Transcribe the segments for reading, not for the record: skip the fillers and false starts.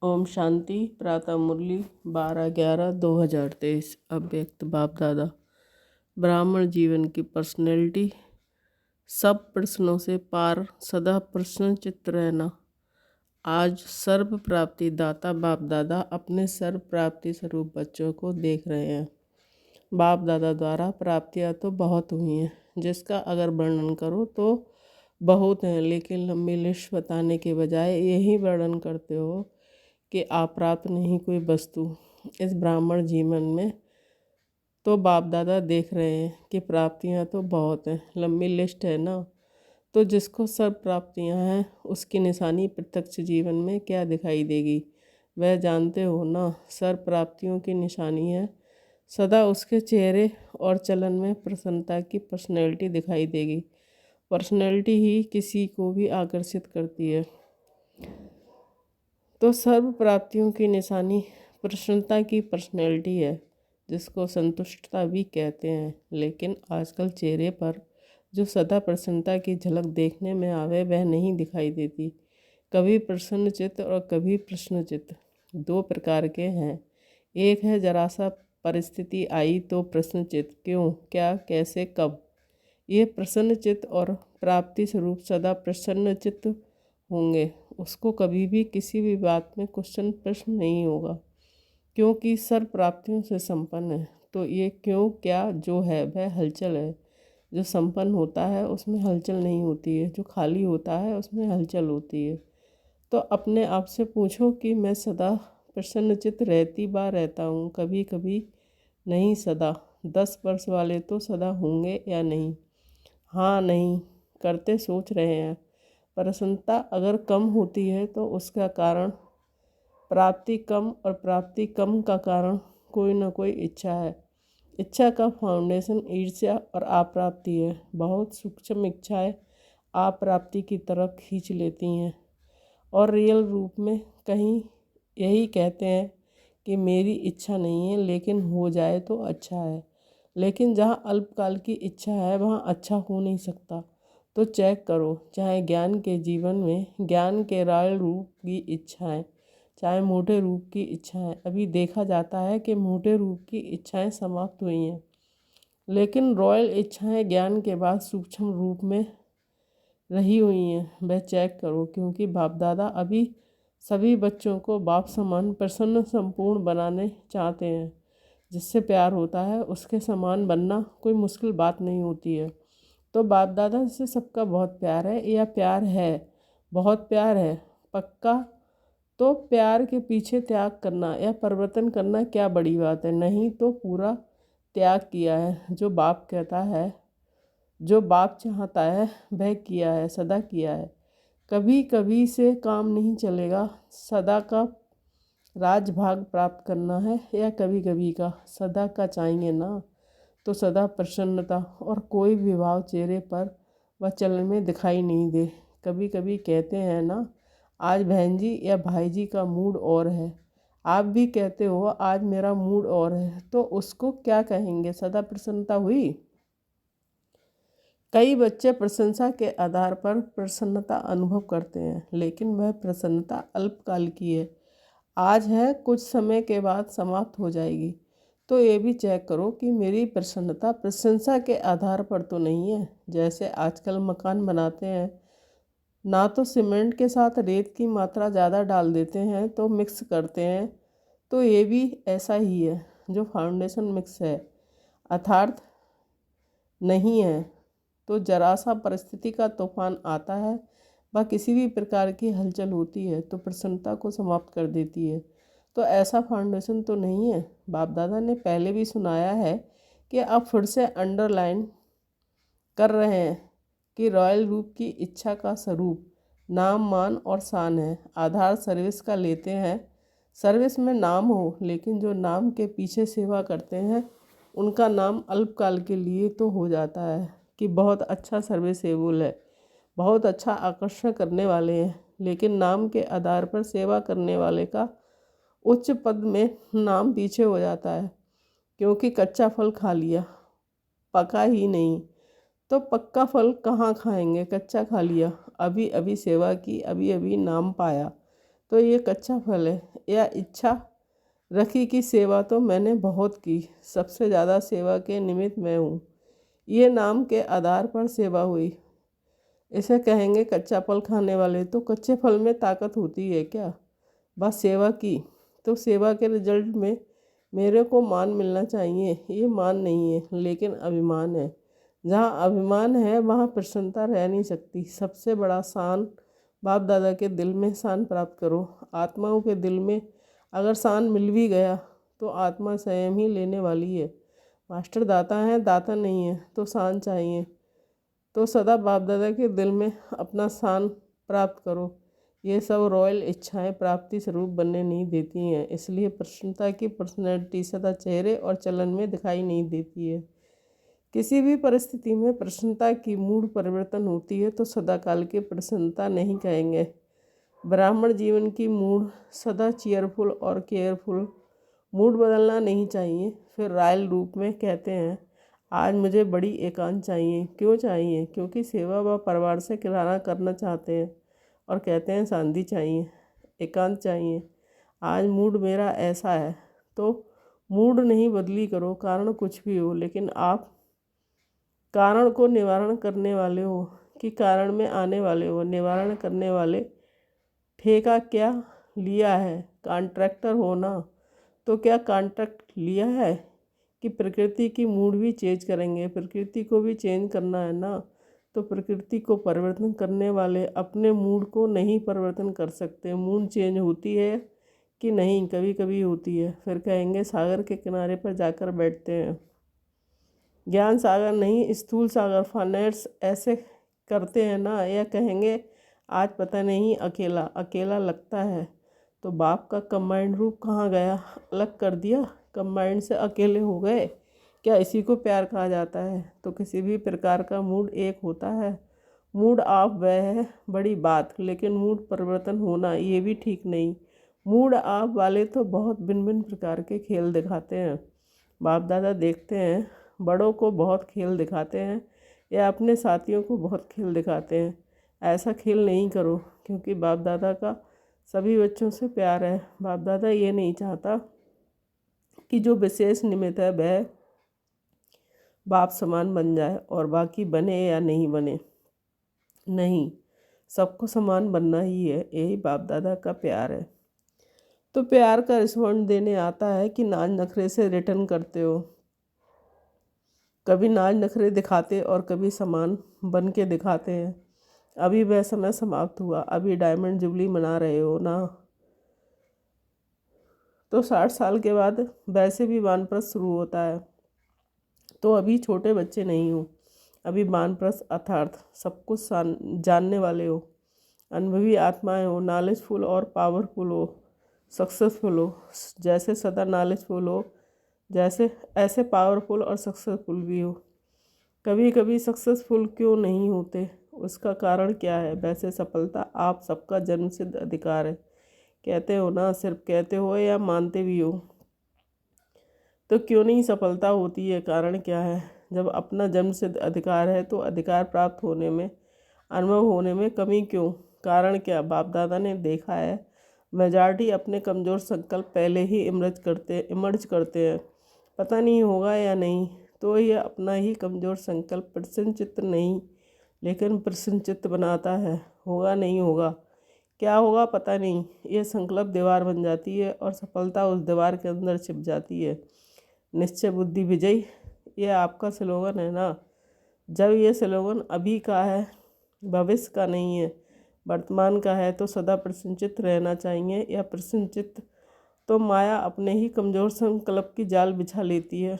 ओम शांति। प्रातः मुरली 12/11/2023। अव्यक्त बाप दादा। ब्राह्मण जीवन की पर्सनैलिटी। सब प्रश्नों से पार, सदा प्रश्न चित्त रहना। आज सर्व प्राप्ति दाता बाप दादा अपने सर्व प्राप्ति स्वरूप बच्चों को देख रहे हैं। बाप दादा द्वारा प्राप्तियां तो बहुत हुई हैं, जिसका अगर वर्णन करो तो बहुत हैं, लेकिन लंबी लिस्ट बताने के बजाय यही वर्णन करते हो कि अप्राप्त नहीं कोई वस्तु इस ब्राह्मण जीवन में। तो बाप दादा देख रहे हैं कि प्राप्तियां तो बहुत हैं, लंबी लिस्ट है ना। तो जिसको सब प्राप्तियां हैं उसकी निशानी प्रत्यक्ष जीवन में क्या दिखाई देगी, वह जानते हो ना। सर्व प्राप्तियों की निशानी है, सदा उसके चेहरे और चलन में प्रसन्नता की पर्सनैलिटी दिखाई देगी। पर्सनैलिटी ही किसी को भी आकर्षित करती है। तो सर्व प्राप्तियों की निशानी प्रसन्नता की पर्सनैलिटी है, जिसको संतुष्टता भी कहते हैं। लेकिन आजकल चेहरे पर जो सदा प्रसन्नता की झलक देखने में आवे वह नहीं दिखाई देती। कभी प्रसन्न चित्त और कभी प्रश्न चित्त, दो प्रकार के हैं। एक है जरा सा परिस्थिति आई तो प्रश्न चित्त, क्यों, क्या, कैसे, कब। ये प्रसन्न चित्त और प्राप्ति स्वरूप सदा प्रसन्न चित्त होंगे। उसको कभी भी किसी भी बात में क्वेश्चन प्रश्न नहीं होगा, क्योंकि सर्व प्राप्तियों से संपन्न है। तो ये क्यों क्या जो है वह हलचल है। जो संपन्न होता है उसमें हलचल नहीं होती है, जो खाली होता है उसमें हलचल होती है। तो अपने आप से पूछो कि मैं सदा प्रसन्नचित्त रहता हूँ, कभी कभी नहीं सदा। 10 वर्ष वाले तो सदा होंगे या नहीं। हाँ नहीं करते सोच रहे हैं। प्रसन्नता अगर कम होती है तो उसका कारण प्राप्ति कम, और प्राप्ति कम का कारण कोई ना कोई इच्छा है। इच्छा का फाउंडेशन ईर्ष्या और अप्राप्ति है। बहुत सूक्ष्म इच्छाएं अप्राप्ति की तरफ खींच लेती हैं, और रियल रूप में कहीं यही कहते हैं कि मेरी इच्छा नहीं है, लेकिन हो जाए तो अच्छा है। लेकिन जहाँ अल्पकाल की इच्छा है वहाँ अच्छा हो नहीं सकता। तो चेक करो, चाहे ज्ञान के जीवन में ज्ञान के रॉयल रूप की इच्छाएं, चाहे मोटे रूप की इच्छाएं, अभी देखा जाता है कि मोटे रूप की इच्छाएं समाप्त हुई हैं, लेकिन रॉयल इच्छाएं ज्ञान के बाद सूक्ष्म रूप में रही हुई हैं। वह चेक करो, क्योंकि बाप दादा अभी सभी बच्चों को बाप समान प्रसन्न संपूर्ण बनाने चाहते हैं। जिससे प्यार होता है उसके समान बनना कोई मुश्किल बात नहीं होती है। तो बाप दादा से सबका बहुत प्यार है, या प्यार है, बहुत प्यार है पक्का। तो प्यार के पीछे त्याग करना या परिवर्तन करना क्या बड़ी बात है। नहीं तो पूरा त्याग किया है। जो बाप कहता है, जो बाप चाहता है वह किया है, सदा किया है। कभी कभी से काम नहीं चलेगा। सदा का राजभाग प्राप्त करना है, या कभी कभी का। सदा का चाहेंगे ना तो सदा प्रसन्नता और कोई भी भाव चेहरे पर व चलन में दिखाई नहीं दे। कभी कभी कहते हैं ना, आज बहन जी या भाई जी का मूड और है। आप भी कहते हो आज मेरा मूड और है, तो उसको क्या कहेंगे, सदा प्रसन्नता हुई। कई बच्चे प्रशंसा के आधार पर प्रसन्नता अनुभव करते हैं, लेकिन वह प्रसन्नता अल्पकाल की है। आज है, कुछ समय के बाद समाप्त हो जाएगी। तो ये भी चेक करो कि मेरी प्रसन्नता प्रशंसा के आधार पर तो नहीं है। जैसे आजकल मकान बनाते हैं ना, तो सीमेंट के साथ रेत की मात्रा ज़्यादा डाल देते हैं तो मिक्स करते हैं। तो ये भी ऐसा ही है, जो फाउंडेशन मिक्स है अर्थात नहीं है। तो जरा सा परिस्थिति का तूफान आता है, वह किसी भी प्रकार की हलचल होती है तो प्रसन्नता को समाप्त कर देती है। तो ऐसा फाउंडेशन तो नहीं है। बाप दादा ने पहले भी सुनाया है कि आप फिर से अंडरलाइन कर रहे हैं कि रॉयल रूप की इच्छा का स्वरूप नाम, मान और शान है। आधार सर्विस का लेते हैं। सर्विस में नाम हो, लेकिन जो नाम के पीछे सेवा करते हैं उनका नाम अल्पकाल के लिए तो हो जाता है कि बहुत अच्छा सर्विसेबल है, बहुत अच्छा आकर्षण करने वाले हैं। लेकिन नाम के आधार पर सेवा करने वाले का उच्च पद में नाम पीछे हो जाता है, क्योंकि कच्चा फल खा लिया, पका ही नहीं। तो पक्का फल कहाँ खाएंगे, कच्चा खा लिया। अभी अभी सेवा की, अभी अभी नाम पाया, तो ये कच्चा फल है। या इच्छा रखी कि सेवा तो मैंने बहुत की, सबसे ज़्यादा सेवा के निमित्त मैं हूँ, ये नाम के आधार पर सेवा हुई। इसे कहेंगे कच्चा फल खाने वाले। तो कच्चे फल में ताकत होती है क्या? बस सेवा की तो सेवा के रिजल्ट में मेरे को मान मिलना चाहिए, ये मान नहीं है लेकिन अभिमान है। जहाँ अभिमान है वहाँ प्रसन्नता रह नहीं सकती। सबसे बड़ा शान बाप दादा के दिल में शान प्राप्त करो। आत्माओं के दिल में अगर शान मिल भी गया तो आत्मा स्वयं ही लेने वाली है। मास्टर दाता है, दाता नहीं है, तो शान चाहिए। तो सदा बाप दादा के दिल में अपना शान प्राप्त करो। ये सब रॉयल इच्छाएं प्राप्ति स्वरूप बनने नहीं देती हैं। इसलिए प्रसन्नता की पर्सनैलिटी सदा चेहरे और चलन में दिखाई नहीं देती है। किसी भी परिस्थिति में प्रसन्नता की मूड परिवर्तन होती है तो सदाकाल की प्रसन्नता नहीं कहेंगे। ब्राह्मण जीवन की मूड सदा चीयरफुल और केयरफुल, मूड बदलना नहीं चाहिए। फिर रॉयल रूप में कहते हैं आज मुझे बड़ी एकांत चाहिए। क्यों चाहिए? क्योंकि सेवा व परिवार से किराना करना चाहते हैं और कहते हैं शांति चाहिए, एकांत चाहिए। आज मूड मेरा ऐसा है। तो मूड नहीं बदली करो, कारण कुछ भी हो, लेकिन आप कारण को निवारण करने वाले हो कि कारण में आने वाले हो। निवारण करने वाले ठेका क्या लिया है? कॉन्ट्रैक्टर हो ना, तो क्या कॉन्ट्रैक्ट लिया है कि प्रकृति की मूड भी चेंज करेंगे? प्रकृति को भी चेंज करना है ना। तो प्रकृति को परिवर्तन करने वाले अपने मूड को नहीं परिवर्तन कर सकते। मूड चेंज होती है कि नहीं? कभी कभी होती है। फिर कहेंगे सागर के किनारे पर जाकर बैठते हैं। ज्ञान सागर नहीं, स्थूल सागर, फाइनेंस ऐसे करते हैं ना। या कहेंगे आज पता नहीं अकेला अकेला लगता है। तो बाप का कंबाइंड रूप कहाँ गया? अलग कर दिया, कंबाइंड से अकेले हो गए। क्या इसी को प्यार कहा जाता है? तो किसी भी प्रकार का मूड एक होता है। मूड ऑफ वह है बड़ी बात, लेकिन मूड परिवर्तन होना ये भी ठीक नहीं। मूड ऑफ वाले तो बहुत भिन्न भिन्न प्रकार के खेल दिखाते हैं। बाप दादा देखते हैं बड़ों को बहुत खेल दिखाते हैं या अपने साथियों को बहुत खेल दिखाते हैं। ऐसा खेल नहीं करो, क्योंकि बाप दादा का सभी बच्चों से प्यार है। बाप दादा ये नहीं चाहता कि जो विशेष निमित्त है वह बाप समान बन जाए और बाकी बने या नहीं बने। नहीं, सबको समान बनना ही है, यही बाप दादा का प्यार है। तो प्यार का रिस्पॉन्ड देने आता है कि नाज नखरे से रिटर्न करते हो। कभी नाज नखरे दिखाते और कभी समान बन के दिखाते हैं। अभी वह समय समाप्त हुआ, अभी डायमंड जुबली मना रहे हो ना। तो 60 साल के बाद वैसे भी वानप्रस्थ शुरू होता है। तो अभी छोटे बच्चे नहीं हो, अभी वानप्रस्थ अर्थात सब कुछ जानने वाले हो, अनुभवी आत्माएं हो, नॉलेजफुल और पावरफुल हो, सक्सेसफुल हो। जैसे सदा नॉलेजफुल हो जैसे ऐसे पावरफुल और सक्सेसफुल भी हो। कभी कभी सक्सेसफुल क्यों नहीं होते, उसका कारण क्या है? वैसे सफलता आप सबका जन्मसिद्ध अधिकार है। कहते हो ना, सिर्फ कहते हो या मानते भी हो? तो क्यों नहीं सफलता होती है? कारण क्या है? जब अपना जन्मसिद्ध अधिकार है तो अधिकार प्राप्त होने में, अनुभव होने में कमी क्यों? कारण क्या? बाप दादा ने देखा है मेजॉरिटी अपने कमज़ोर संकल्प पहले ही इमर्ज करते हैं। पता नहीं होगा या नहीं, तो यह अपना ही कमज़ोर संकल्प प्रसन्नचित्त नहीं लेकिन प्रसन्नचित्त बनाता है। होगा नहीं होगा, क्या होगा पता नहीं। यह संकल्प दीवार बन जाती है और सफलता उस दीवार के अंदर छिप जाती है। निश्चय बुद्धि विजयी, ये आपका स्लोगन है ना। जब ये स्लोगन अभी का है, भविष्य का नहीं है, वर्तमान का है, तो सदा प्रसन्नचित्त रहना चाहिए। या प्रसन्नचित्त तो माया अपने ही कमज़ोर संकल्प की जाल बिछा लेती है,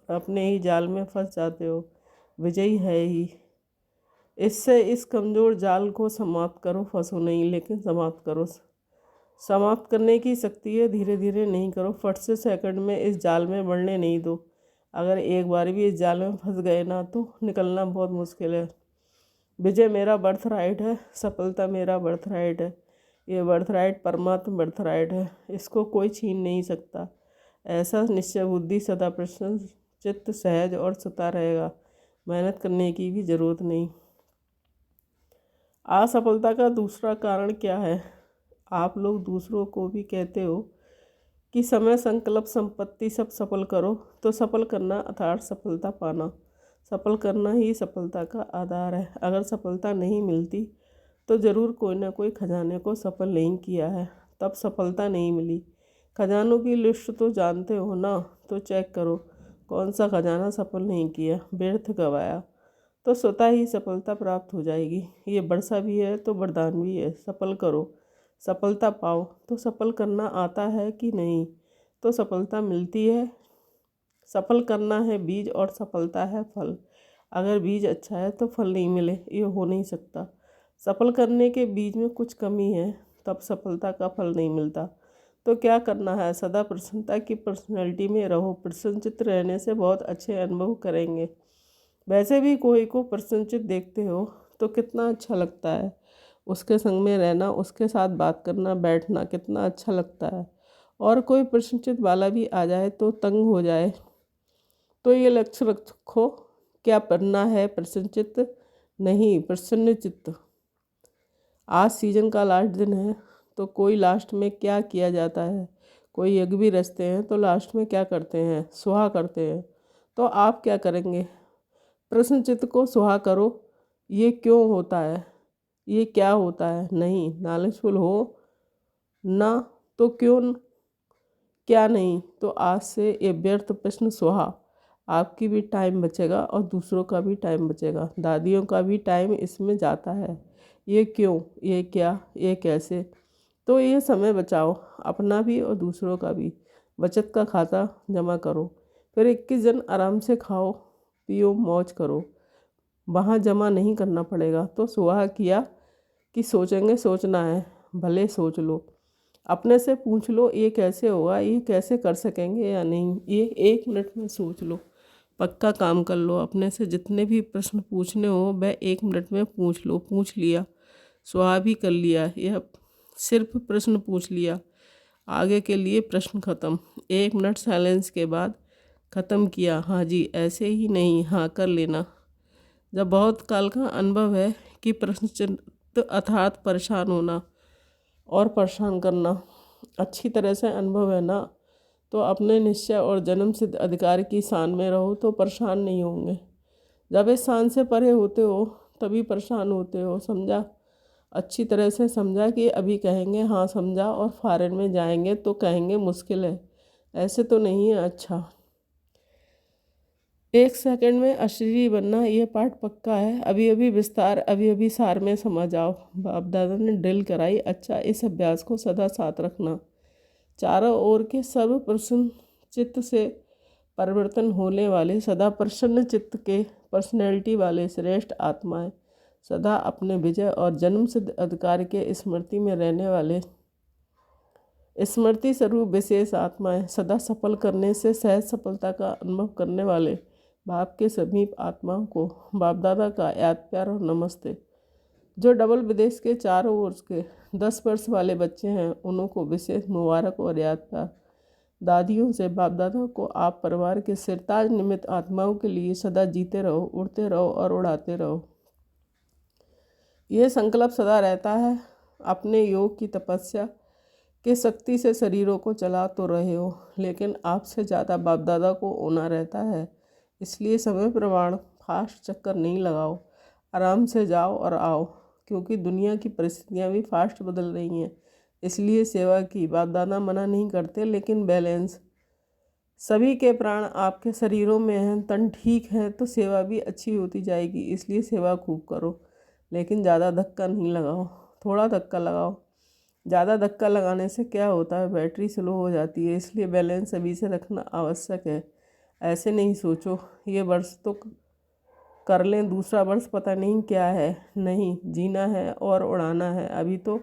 अपने ही जाल में फंस जाते हो। विजयी है ही। इससे इस कमज़ोर जाल को समाप्त करो, फंसो नहीं लेकिन समाप्त करो। समाप्त करने की शक्ति है, धीरे धीरे नहीं करो, फट से सेकंड में इस जाल में बढ़ने नहीं दो। अगर एक बार भी इस जाल में फंस गए ना तो निकलना बहुत मुश्किल है। विजय मेरा बर्थ राइट है, सफलता मेरा बर्थ राइट है। ये बर्थ राइट परमात्मा बर्थ राइट है, इसको कोई छीन नहीं सकता। ऐसा निश्चय बुद्धि सदा प्रसन्न चित्त सहज और सता रहेगा। मेहनत करने की भी ज़रूरत नहीं। असफलता का दूसरा कारण क्या है? आप लोग दूसरों को भी कहते हो कि समय संकल्प संपत्ति सब सफल करो, तो सफल करना अर्थात सफलता पाना, सफल करना ही सफलता का आधार है। अगर सफलता नहीं मिलती तो ज़रूर कोई ना कोई खजाने को सफल नहीं किया है, तब सफलता नहीं मिली। खजानों की लिस्ट तो जानते हो ना, तो चेक करो कौन सा खजाना सफल नहीं किया, व्यर्थ गवाया, तो स्वतः ही सफलता प्राप्त हो जाएगी। ये वर्षा भी है तो वरदान भी है। सफल करो, सफलता पाओ। तो सफल करना आता है कि नहीं, तो सफलता मिलती है। सफल करना है बीज और सफलता है फल। अगर बीज अच्छा है तो फल नहीं मिले, ये हो नहीं सकता। सफल करने के बीज में कुछ कमी है, तब सफलता का फल नहीं मिलता। तो क्या करना है, सदा प्रसन्नता की पर्सनैलिटी में रहो। प्रसन्नचित्त रहने से बहुत अच्छे अनुभव करेंगे। वैसे भी कोई को प्रसन्नचित्त देखते हो तो कितना अच्छा लगता है, उसके संग में रहना, उसके साथ बात करना, बैठना कितना अच्छा लगता है। और कोई प्रसन्नचित्त वाला भी आ जाए तो तंग हो जाए, तो ये लक्ष्य रखो, क्या पढ़ना है, प्रसन्नचित्त नहीं प्रसन्नचित्त। आज सीजन का लास्ट दिन है, तो कोई लास्ट में क्या किया जाता है, कोई यज्ञ भी रचते हैं तो लास्ट में क्या करते हैं, सुहा करते हैं। तो आप क्या करेंगे, प्रश्नचित्त को सुहा करो। ये क्यों होता है, ये क्या होता है, नहीं नॉलेजफुल हो ना, तो क्यों क्या नहीं, तो आज से ये व्यर्थ प्रश्न सुहा। आपकी भी टाइम बचेगा और दूसरों का भी टाइम बचेगा, दादियों का भी टाइम इसमें जाता है। ये क्यों, ये क्या, ये कैसे, तो ये समय बचाओ, अपना भी और दूसरों का भी। बचत का खाता जमा करो, फिर 21 दिन आराम से खाओ पियो मौज करो। वहाँ जमा नहीं करना पड़ेगा। तो सुबह किया कि सोचेंगे, सोचना है, भले सोच लो, अपने से पूछ लो ये कैसे होगा, ये कैसे कर सकेंगे या नहीं, ये 1 मिनट में सोच लो, पक्का काम कर लो। अपने से जितने भी प्रश्न पूछने हो वह 1 मिनट में पूछ लो। पूछ लिया, सुहा भी कर लिया, यह सिर्फ प्रश्न पूछ लिया, आगे के लिए प्रश्न खत्म। 1 मिनट साइलेंस के बाद ख़त्म किया, हाँ जी ऐसे ही नहीं, हाँ कर लेना। जब बहुत काल का अनुभव है कि प्रश्नचित्त अर्थात परेशान होना और परेशान करना अच्छी तरह से अनुभव है ना, तो अपने निश्चय और जन्म सिद्ध अधिकार की शान में रहो तो परेशान नहीं होंगे। जब इस शान से परे होते हो तभी परेशान होते हो, समझा। अच्छी तरह से समझा कि अभी कहेंगे हाँ समझा और फॉरेन में जाएंगे तो कहेंगे मुश्किल है, ऐसे तो नहीं है। अच्छा 1 सेकंड में अशरीरी बनना, ये पाठ पक्का है। अभी अभी विस्तार, अभी अभी सार में समझ आओ। बाप दादा ने ड्रिल कराई। अच्छा इस अभ्यास को सदा साथ रखना। चारों ओर के सर्व प्रसन्न चित्त से परिवर्तन होने वाले, सदा प्रसन्न चित्त के पर्सनैलिटी वाले श्रेष्ठ आत्माएं, सदा अपने विजय और जन्म सिद्ध अधिकार के स्मृति में रहने वाले स्मृति स्वरूप विशेष आत्माएं, सदा सफल करने से सहज सफलता का अनुभव करने वाले बाप के समीप आत्माओं को बाप दादा का याद प्यार और नमस्ते। जो डबल विदेश के चारों ओर के 10 वर्ष वाले बच्चे हैं उनको विशेष मुबारक और याद प्यार। दादियों से बाप दादा को आप परिवार के सिरताज निमित्त आत्माओं के लिए सदा जीते रहो, उड़ते रहो और उड़ाते रहो। यह संकल्प सदा रहता है। अपने योग की तपस्या के शक्ति से शरीरों को चला तो रहे हो, लेकिन आपसे ज़्यादा बाप दादा को होना रहता है। इसलिए समय प्रमाण फास्ट चक्कर नहीं लगाओ, आराम से जाओ और आओ, क्योंकि दुनिया की परिस्थितियाँ भी फास्ट बदल रही हैं। इसलिए सेवा की बाप दादा मना नहीं करते, लेकिन बैलेंस। सभी के प्राण आपके शरीरों में हैं, तन ठीक है तो सेवा भी अच्छी होती जाएगी। इसलिए सेवा खूब करो, लेकिन ज़्यादा धक्का नहीं लगाओ, थोड़ा धक्का लगाओ। ज़्यादा धक्का लगाने से क्या होता है, बैटरी स्लो हो जाती है। इसलिए बैलेंस अभी से रखना आवश्यक है। ऐसे नहीं सोचो ये वर्ष तो कर लें, दूसरा वर्ष पता नहीं क्या है। नहीं, जीना है और उड़ाना है। अभी तो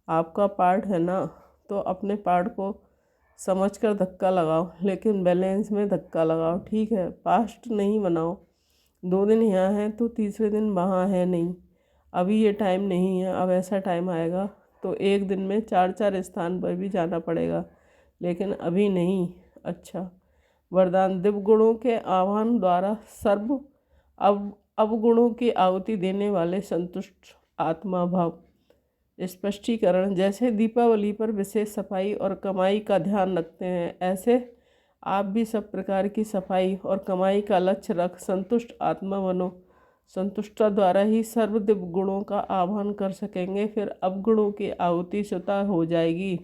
आपका पार्ट है ना, तो अपने पार्ट को समझकर धक्का लगाओ, लेकिन बैलेंस में धक्का लगाओ, ठीक है। फास्ट नहीं बनाओ। 2 दिन यहाँ है तो तीसरे दिन वहाँ है नहीं। अभी ये टाइम नहीं है, अब ऐसा टाइम आएगा तो एक दिन में 4-4 स्थान पर भी जाना पड़ेगा, लेकिन अभी नहीं। अच्छा वरदान, दिव्य गुणों के आह्वान द्वारा सर्व अवगुणों की आहुति देने वाले संतुष्ट आत्मा भाव। स्पष्टीकरण। जैसे दीपावली पर विशेष सफाई और कमाई का ध्यान रखते हैं, ऐसे आप भी सब प्रकार की सफाई और कमाई का लक्ष्य रख संतुष्ट आत्मा बनो। संतुष्टता द्वारा ही सर्वदिव्य गुणों का आह्वान कर सकेंगे, फिर अवगुणों की आहुति स्वतः हो जाएगी।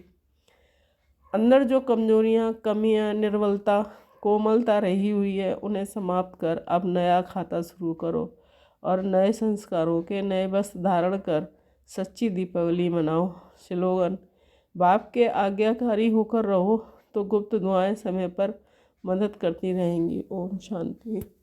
अंदर जो कमजोरियाँ, कमियाँ, निर्बलता, कोमलता रही हुई है, उन्हें समाप्त कर अब नया खाता शुरू करो और नए संस्कारों के नए वस्त्र धारण कर सच्ची दीपावली मनाओ। स्लोगन। बाप के आज्ञाकारी होकर रहो तो गुप्त दुआएं समय पर मदद करती रहेंगी। ओम शांति।